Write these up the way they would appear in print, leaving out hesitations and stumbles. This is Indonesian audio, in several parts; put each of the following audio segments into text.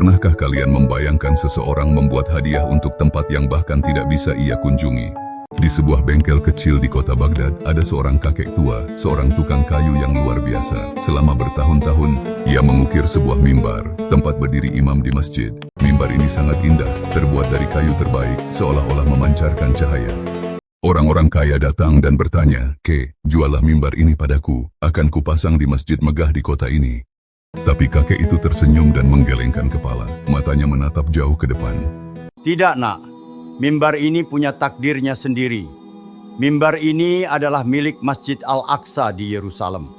Pernahkah kalian membayangkan seseorang membuat hadiah untuk tempat yang bahkan tidak bisa ia kunjungi? Di sebuah bengkel kecil di kota Baghdad, ada seorang kakek tua, seorang tukang kayu yang luar biasa. Selama bertahun-tahun, ia mengukir sebuah mimbar, tempat berdiri imam di masjid. Mimbar ini sangat indah, terbuat dari kayu terbaik, seolah-olah memancarkan cahaya. Orang-orang kaya datang dan bertanya, "Ke, jualah mimbar ini padaku, akan kupasang di masjid megah di kota ini." Tapi kakek itu tersenyum dan menggelengkan kepala, matanya menatap jauh ke depan. Tidak, nak. Mimbar ini punya takdirnya sendiri. Mimbar ini adalah milik Masjid Al-Aqsa di Yerusalem.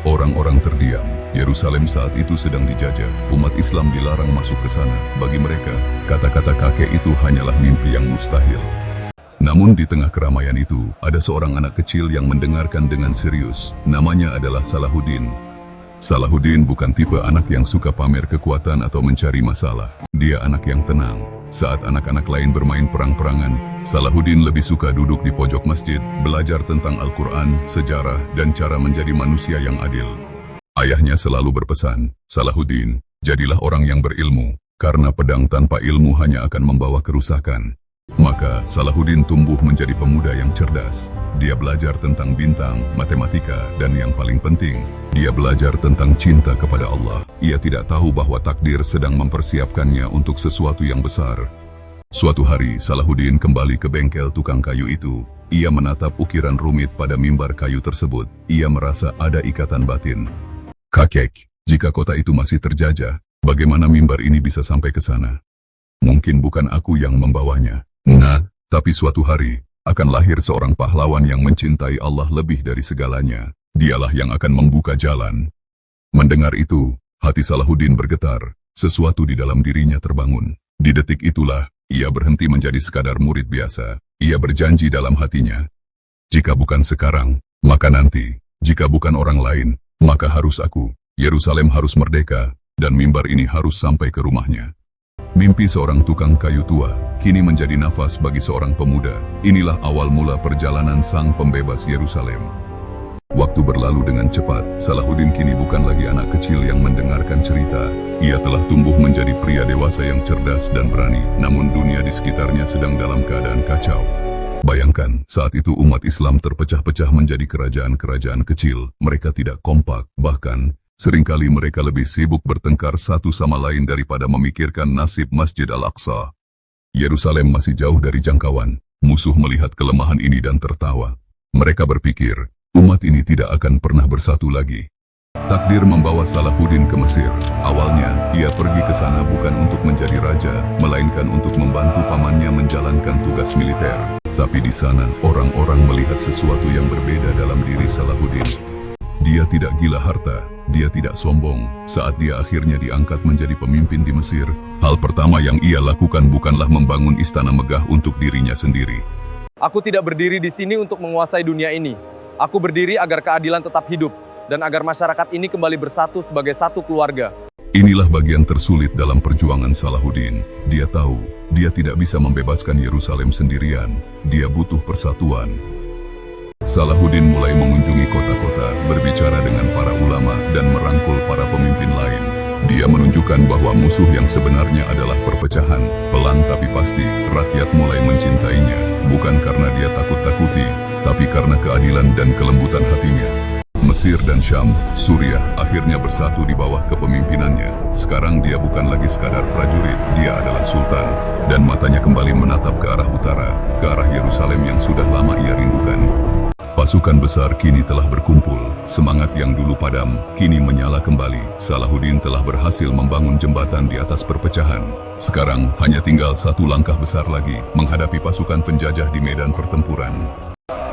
Orang-orang terdiam. Yerusalem saat itu sedang dijajah. Umat Islam dilarang masuk ke sana. Bagi mereka, kata-kata kakek itu hanyalah mimpi yang mustahil. Namun di tengah keramaian itu, ada seorang anak kecil yang mendengarkan dengan serius. Namanya adalah Salahuddin. Salahuddin bukan tipe anak yang suka pamer kekuatan atau mencari masalah. Dia anak yang tenang. Saat anak-anak lain bermain perang-perangan, Salahuddin lebih suka duduk di pojok masjid, belajar tentang Al-Quran, sejarah, dan cara menjadi manusia yang adil. Ayahnya selalu berpesan, "Salahuddin, jadilah orang yang berilmu, karena pedang tanpa ilmu hanya akan membawa kerusakan." Maka Salahuddin tumbuh menjadi pemuda yang cerdas. Dia belajar tentang bintang, matematika, dan yang paling penting, dia belajar tentang cinta kepada Allah. Ia tidak tahu bahwa takdir sedang mempersiapkannya untuk sesuatu yang besar. Suatu hari, Salahuddin kembali ke bengkel tukang kayu itu. Ia menatap ukiran rumit pada mimbar kayu tersebut. Ia merasa ada ikatan batin. "Kakek, jika kota itu masih terjajah, bagaimana mimbar ini bisa sampai ke sana? Mungkin bukan aku yang membawanya. Nah, tapi suatu hari, akan lahir seorang pahlawan yang mencintai Allah lebih dari segalanya. Dialah yang akan membuka jalan." Mendengar itu, hati Salahuddin bergetar. Sesuatu di dalam dirinya terbangun. Di detik itulah, ia berhenti menjadi sekadar murid biasa. Ia berjanji dalam hatinya, "Jika bukan sekarang, maka nanti. Jika bukan orang lain, maka harus aku. Yerusalem harus merdeka, dan mimbar ini harus sampai ke rumahnya." Mimpi seorang tukang kayu tua kini menjadi nafas bagi seorang pemuda. Inilah awal mula perjalanan sang pembebas Yerusalem. Waktu berlalu dengan cepat. Salahuddin kini bukan lagi anak kecil yang mendengarkan cerita. Ia telah tumbuh menjadi pria dewasa yang cerdas dan berani. Namun dunia di sekitarnya sedang dalam keadaan kacau. Bayangkan, saat itu umat Islam terpecah-pecah menjadi kerajaan-kerajaan kecil. Mereka tidak kompak, bahkan seringkali mereka lebih sibuk bertengkar satu sama lain daripada memikirkan nasib Masjid Al-Aqsa. Yerusalem masih jauh dari jangkauan. Musuh melihat kelemahan ini dan tertawa. Mereka berpikir, umat ini tidak akan pernah bersatu lagi. Takdir membawa Salahuddin ke Mesir. Awalnya, ia pergi ke sana bukan untuk menjadi raja, melainkan untuk membantu pamannya menjalankan tugas militer. Tapi di sana, orang-orang melihat sesuatu yang berbeda dalam diri Salahuddin. Dia tidak gila harta, dia tidak sombong. Saat dia akhirnya diangkat menjadi pemimpin di Mesir, hal pertama yang ia lakukan bukanlah membangun istana megah untuk dirinya sendiri. "Aku tidak berdiri di sini untuk menguasai dunia ini. Aku berdiri agar keadilan tetap hidup, dan agar masyarakat ini kembali bersatu sebagai satu keluarga." Inilah bagian tersulit dalam perjuangan Salahuddin. Dia tahu, dia tidak bisa membebaskan Yerusalem sendirian. Dia butuh persatuan. Salahuddin mulai mengunjungi kota-kota, berbicara dengan para ulama, dan merangkul para pemimpin lain. Dia menunjukkan bahwa musuh yang sebenarnya adalah perpecahan. Pelan tapi pasti, rakyat mulai mencintainya. Bukan karena dia takut-takuti, tapi karena keadilan dan kelembutan hatinya. Mesir dan Syam, Suriah, akhirnya bersatu di bawah kepemimpinannya. Sekarang dia bukan lagi sekadar prajurit, dia adalah sultan. Dan matanya kembali menatap ke arah utara, ke arah Yerusalem yang sudah lama ia rindukan. Pasukan besar kini telah berkumpul. Semangat yang dulu padam, kini menyala kembali. Salahuddin telah berhasil membangun jembatan di atas perpecahan. Sekarang hanya tinggal satu langkah besar lagi, menghadapi pasukan penjajah di medan pertempuran.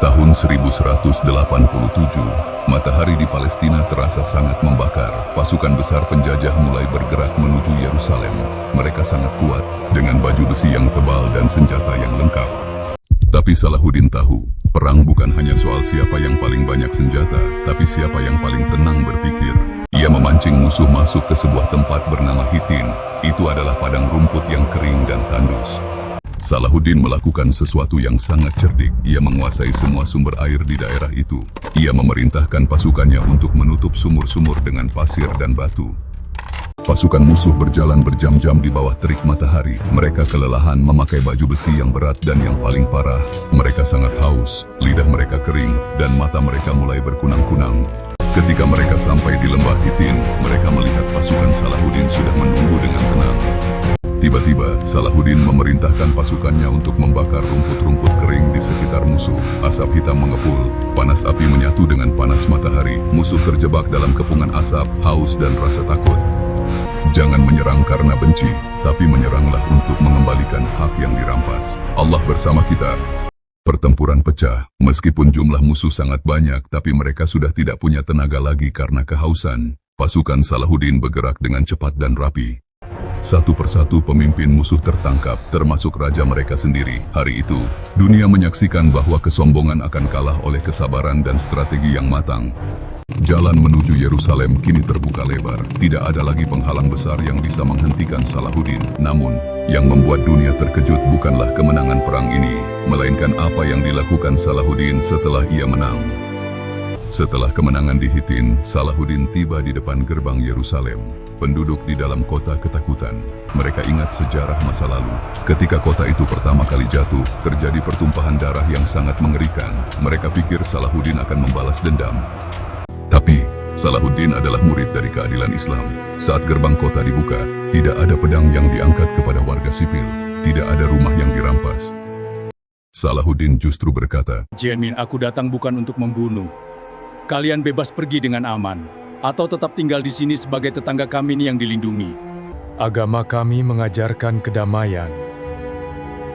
Tahun 1187, matahari di Palestina terasa sangat membakar. Pasukan besar penjajah mulai bergerak menuju Yerusalem. Mereka sangat kuat, dengan baju besi yang tebal dan senjata yang lengkap. Tapi Salahuddin tahu, perang bukan hanya soal siapa yang paling banyak senjata, tapi siapa yang paling tenang berpikir. Ia memancing musuh masuk ke sebuah tempat bernama Hitin. Itu adalah padang rumput yang kering dan tandus. Salahuddin melakukan sesuatu yang sangat cerdik. Ia menguasai semua sumber air di daerah itu. Ia memerintahkan pasukannya untuk menutup sumur-sumur dengan pasir dan batu. Pasukan musuh berjalan berjam-jam di bawah terik matahari. Mereka kelelahan memakai baju besi yang berat dan yang paling parah, mereka sangat haus, lidah mereka kering, dan mata mereka mulai berkunang-kunang. Ketika mereka sampai di lembah Hitin, mereka melihat pasukan Salahuddin sudah menunggu dengan tenang. Tiba-tiba, Salahuddin memerintahkan pasukannya untuk membakar rumput-rumput kering di sekitar musuh. Asap hitam mengepul, panas api menyatu dengan panas matahari. Musuh terjebak dalam kepungan asap, haus dan rasa takut. Jangan menyerang karena benci, tapi menyeranglah untuk mengembalikan hak yang dirampas. Allah bersama kita. Pertempuran pecah, meskipun jumlah musuh sangat banyak, tapi mereka sudah tidak punya tenaga lagi karena kehausan. Pasukan Salahuddin bergerak dengan cepat dan rapi. Satu persatu pemimpin musuh tertangkap, termasuk raja mereka sendiri. Hari itu, dunia menyaksikan bahwa kesombongan akan kalah oleh kesabaran dan strategi yang matang. Jalan menuju Yerusalem kini terbuka lebar. Tidak ada lagi penghalang besar yang bisa menghentikan Salahuddin. Namun, yang membuat dunia terkejut bukanlah kemenangan perang ini, melainkan apa yang dilakukan Salahuddin setelah ia menang. Setelah kemenangan di Hitin, Salahuddin tiba di depan gerbang Yerusalem. Penduduk di dalam kota ketakutan. Mereka ingat sejarah masa lalu. Ketika kota itu pertama kali jatuh, terjadi pertumpahan darah yang sangat mengerikan. Mereka pikir Salahuddin akan membalas dendam. Tapi, Salahuddin adalah murid dari keadilan Islam. Saat gerbang kota dibuka, tidak ada pedang yang diangkat kepada warga sipil. Tidak ada rumah yang dirampas. Salahuddin justru berkata, Jianmin, aku datang bukan untuk membunuh. Kalian bebas pergi dengan aman, atau tetap tinggal di sini sebagai tetangga kami ini yang dilindungi. Agama kami mengajarkan kedamaian,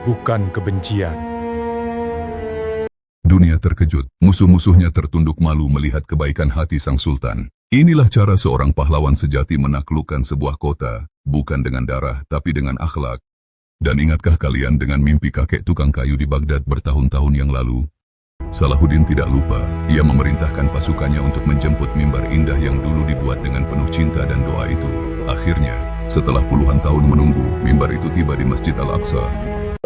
bukan kebencian. dunia terkejut. Musuh-musuhnya tertunduk malu melihat kebaikan hati sang sultan. Inilah cara seorang pahlawan sejati menaklukkan sebuah kota, bukan dengan darah tapi dengan akhlak. Dan ingatkah kalian dengan mimpi kakek tukang kayu di Baghdad bertahun-tahun yang lalu? Salahuddin tidak lupa, ia memerintahkan pasukannya untuk menjemput mimbar indah yang dulu dibuat dengan penuh cinta dan doa itu. Akhirnya, setelah puluhan tahun menunggu, mimbar itu tiba di Masjid Al-Aqsa.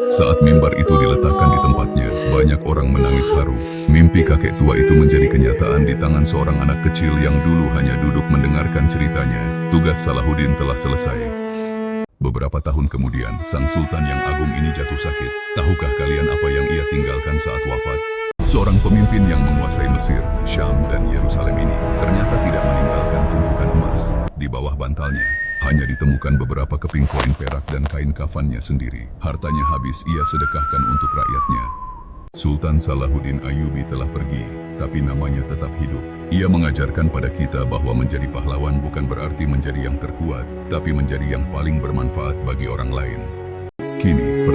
Saat mimbar itu diletakkan di tempatnya, banyak orang menangis haru. Mimpi kakek tua itu menjadi kenyataan di tangan seorang anak kecil yang dulu hanya duduk mendengarkan ceritanya. Tugas Salahuddin telah selesai. Beberapa tahun kemudian, sang sultan yang agung ini jatuh sakit. Tahukah kalian apa yang ia tinggalkan saat wafat? Seorang pemimpin yang menguasai Mesir, Syam, dan Yerusalem ini ternyata tidak meninggalkan tumpukan emas. Di bawah bantalnya, hanya ditemukan beberapa keping koin perak dan kain kafannya sendiri. Hartanya habis ia sedekahkan untuk rakyatnya. Sultan Salahuddin Ayyubi telah pergi, tapi namanya tetap hidup. Ia mengajarkan pada kita bahwa menjadi pahlawan bukan berarti menjadi yang terkuat, tapi menjadi yang paling bermanfaat bagi orang lain. Kini,